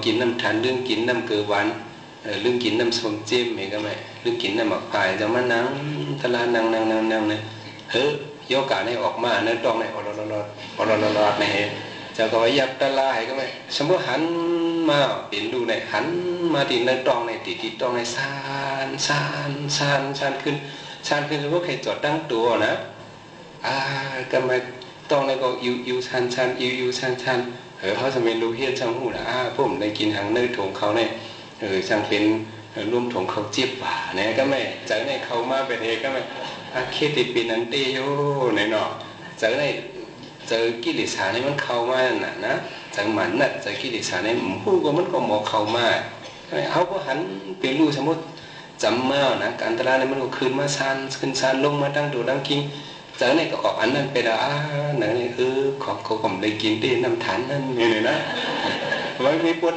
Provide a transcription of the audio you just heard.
กินน้ำทานเรื่องกินน้ำเกลือหวานเรื่องกินน้ำส้มเจี๊ยมเองก็ไม่เรื่องกินน้ำหมักพายจะมานั่งตะลานั่งเนี่ยโยกาให้ออกมาเนื้อตองในอรอดในจะก็ยับตะลาให้ก็ไม่สมมติหันมาปิ่นดูในหันมาตีเนื้อตองในตีตองในซานขึ้นสมมติใครจอดตั้งตัวนะก็ไม่ตองในก็ยูชันเขาจะเป็นลูกเฮียช่างหูนะผมได้กินหางเนื้อถงเขาเนี่ยช่างเป็นร่วมถงเขาเจี๊ยบป่าเนี่ยก็ไม่จากในเขามาเป็นเองก็ไม่เคติปีนันเตโยในเนาะจากในเจอกิเลสเนี่ยมันเข้ามาน่ะนะจากมันน่ะเจอกิเลสเนี่ยหูก็มันก็หมอกเข้ามาเขาก็หันเป็นรูสมมติจำมานะการตลาดเนี่ยมันก็ขึ้นมาขึ้นซานลงมาตั้งตัวตั้งกิ้งจากนั้นก็ออกอันนั้นไปละนั่นของเขาผมได้กินได้น้ำฐานนั่นนี่นะไว้ไม่ปวด